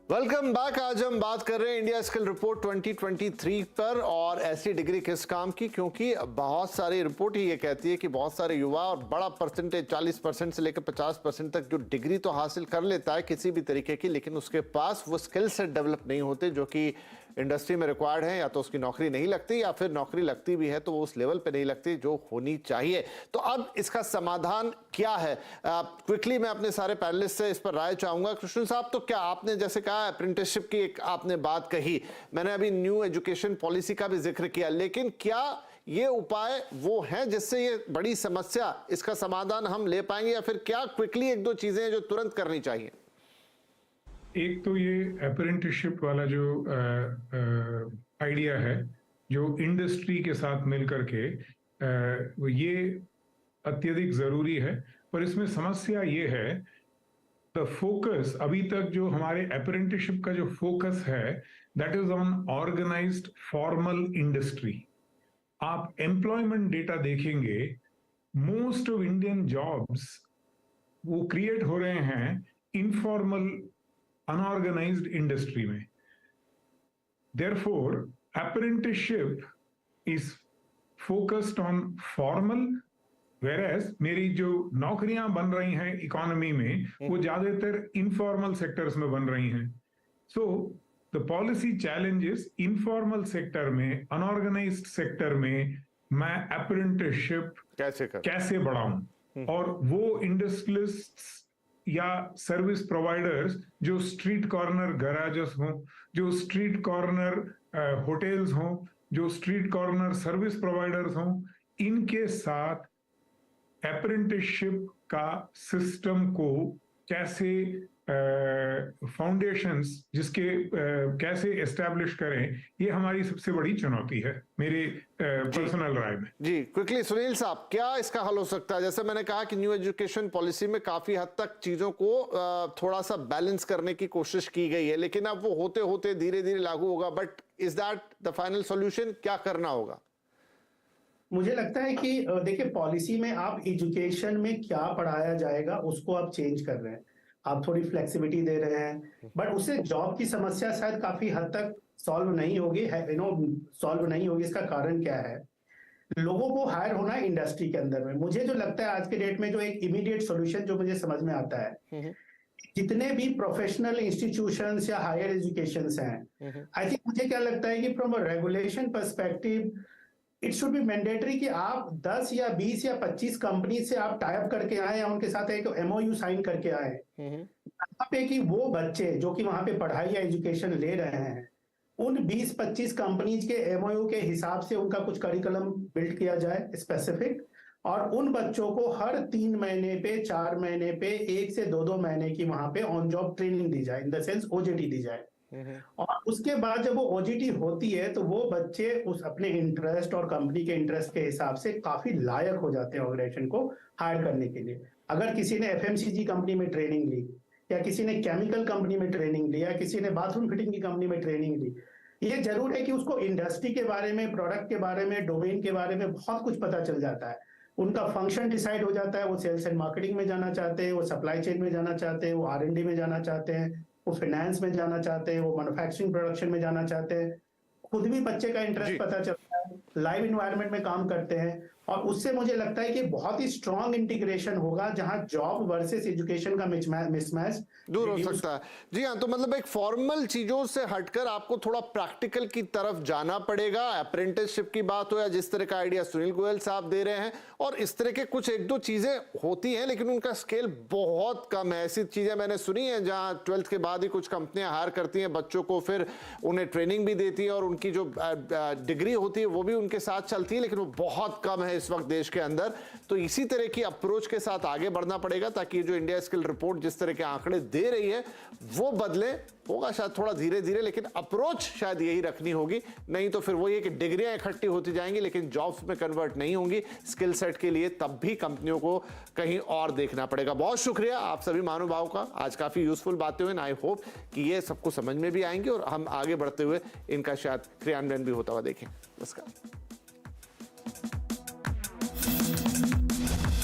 Welcome back. आज हम बात कर रहे हैं इंडिया स्किल रिपोर्ट 2023 पर, और ऐसी डिग्री किस काम की, क्योंकि बहुत सारी रिपोर्ट ही ये कहती है कि बहुत सारे युवा और बड़ा परसेंटेज 40% से लेकर 50% तक जो डिग्री तो हासिल कर लेता है किसी भी तरीके की, लेकिन उसके पास वो स्किल सेट डेवलप नहीं होते जो कि इंडस्ट्री में रिक्वायर्ड है। या तो उसकी नौकरी नहीं लगती, या फिर नौकरी लगती भी है तो वो उस लेवल पे नहीं लगती जो होनी चाहिए। तो अब इसका समाधान क्या है? क्विकली मैं अपने सारे पैनलिस्ट से इस पर राय चाहूंगा। कृष्ण साहब, तो क्या आपने जैसे कहा अप्रेंटिसशिप की एक आपने बात कही, मैंने अभी न्यू एजुकेशन पॉलिसी का भी जिक्र किया, लेकिन क्या ये उपाय वो हैं जिससे ये बड़ी समस्या, इसका समाधान हम ले पाएंगे, या फिर क्या क्विकली एक दो चीजें जो तुरंत करनी चाहिए? एक तो ये अप्रेंटिसशिप वाला जो आइडिया है, जो इंडस्ट्री के साथ मिल करके ये अत्यधिक जरूरी है। पर इसमें समस्या ये है, द फोकस अभी तक जो हमारे अप्रेंटिसशिप का जो फोकस है that is on organised formal industry. आप एम्प्लॉयमेंट डेटा देखेंगे, मोस्ट ऑफ इंडियन जॉब्स वो क्रिएट हो रहे हैं इनफॉर्मल अनऑर्गेनाइज्ड इंडस्ट्री में। Therefore, apprenticeship is focused on formal, whereas मेरी जो नौकरियां बन रही हैं इकोनॉमी में वो ज्यादातर इनफॉर्मल सेक्टर्स में बन रही हैं। So the policy challenge is informal sector में, अनऑर्गेनाइज्ड सेक्टर में मैं अप्रेंटिसशिप कैसे बढ़ाऊं, और वो इंडस्ट्रियलिस्ट्स या सर्विस प्रोवाइडर्स जो स्ट्रीट कॉर्नर गैराजेस हों, जो स्ट्रीट कॉर्नर होटल्स हों, जो स्ट्रीट कॉर्नर सर्विस प्रोवाइडर्स हों, इनके साथ अप्रेंटिसशिप का सिस्टम को कैसे फाउंडेशंस जिसके कैसे एस्टैब्लिश करें, ये हमारी सबसे बड़ी चुनौती है मेरे पर्सनल राय में। जी क्विकली सुनील साहब, क्या इसका हल हो सकता है? जैसे मैंने कहा कि न्यू एजुकेशन पॉलिसी में काफी हद तक चीजों को थोड़ा सा बैलेंस करने की कोशिश की गई है, लेकिन अब वो होते होते धीरे धीरे लागू होगा। But is that the final solution? क्या करना होगा? मुझे लगता है कि देखिए, पॉलिसी में आप एजुकेशन में क्या पढ़ाया जाएगा उसको आप चेंज कर रहे हैं, आप थोड़ी फ्लेक्सिबिलिटी दे रहे हैं, बट उससे जॉब की समस्या शायद काफी हद तक सॉल्व नहीं होगी, सॉल्व नहीं होगी। इसका कारण क्या है? लोगों को हायर होना है इंडस्ट्री के अंदर में। मुझे जो लगता है आज के डेट में जो एक इमीडिएट सॉल्यूशन जो मुझे समझ में आता है, जितने भी प्रोफेशनल इंस्टीट्यूशंस या हायर एजुकेशंस हैं, आई थिंक मुझे क्या लगता है कि from a regulation perspective it should be mandatory कि आप 10 या 20 या 25 कंपनी से आप टाइप करके आए या उनके साथ एक एमओयू साइन करके आए यहाँ पे, कि वो बच्चे जो कि वहां पे पढ़ाई या एजुकेशन ले रहे हैं, उन 20-25 कंपनीज के एमओयू के हिसाब से उनका कुछ करिकुलम बिल्ड किया जाए स्पेसिफिक, और उन बच्चों को हर 3 महीने पे, 4 महीने पे, 1 से 2 महीने की वहां पे ऑन जॉब ट्रेनिंग दी जाए, इन द सेंस ओजेटी दी जाए। और उसके बाद जब वो ओजीटी होती है तो वो बच्चे उस अपने इंटरेस्ट और कंपनी के इंटरेस्ट के हिसाब से काफी लायक हो जाते हैं ऑर्गेनाइजेशन को हायर करने के लिए। अगर किसी ने एफएमसीजी कंपनी में ट्रेनिंग ली, या किसी ने केमिकल कंपनी में ट्रेनिंग ली, या किसी ने बाथरूम फिटिंग की कंपनी में ट्रेनिंग ली, ये जरूर है कि उसको इंडस्ट्री के बारे में, प्रोडक्ट के बारे में, डोमेन के बारे में बहुत कुछ पता चल जाता है। उनका फंक्शन डिसाइड हो जाता है, वो सेल्स एंड मार्केटिंग में जाना चाहते हैं, वो सप्लाई चेन में जाना चाहते हैं, वो R&D में जाना चाहते हैं, वो फाइनेंस में जाना चाहते हैं, वो मैन्युफैक्चरिंग प्रोडक्शन में जाना चाहते हैं। खुद भी बच्चे का इंटरेस्ट पता चलता है, लाइव इन्वायरमेंट में काम करते हैं, और उससे मुझे लगता है कि बहुत ही स्ट्रॉन्ग इंटीग्रेशन होगा जहां जॉब वर्सेस एजुकेशन का मिसमैच दूर हो सकता है। जी हाँ, तो मतलब एक फॉर्मल चीजों से हटकर आपको थोड़ा प्रैक्टिकल की तरफ जाना पड़ेगा। अप्रेंटिसशिप की बात हो या जिस तरह का आइडिया सुनील गोयल साहब दे रहे हैं, और इस तरह के कुछ एक दो चीजें होती हैं लेकिन उनका स्केल बहुत कम है। ऐसी चीजें मैंने सुनी है जहां 12th के बाद ही कुछ कंपनियां हायर करती हैं बच्चों को, फिर उन्हें ट्रेनिंग भी देती है और उनकी जो डिग्री होती है वो भी उनके साथ चलती है, लेकिन वो बहुत कम है इस वक्त देश के अंदर। तो इसी तरह की अप्रोच के साथ आगे बढ़ना पड़ेगा ताकि जो इंडिया स्किल रिपोर्ट जिस तरह के आंकड़े दे रही है वो बदले। होगा शायद थोड़ा धीरे धीरे, लेकिन अप्रोच शायद यही रखनी होगी। नहीं तो फिर वही है कि डिग्रियां इकट्ठी होती जाएंगी लेकिन जॉब्स में कन्वर्ट नहीं होंगी स्किल सेट के लिए, तब भी कंपनियों को कहीं और देखना पड़ेगा। बहुत शुक्रिया आप सभी महानुभावों का, आज काफी यूजफुल बातें हुई। आई होप कि ये सबको समझ में भी आएंगे और हम आगे बढ़ते हुए इनका शायद क्रियान्वयन भी होता हुआ देखें। नमस्कार।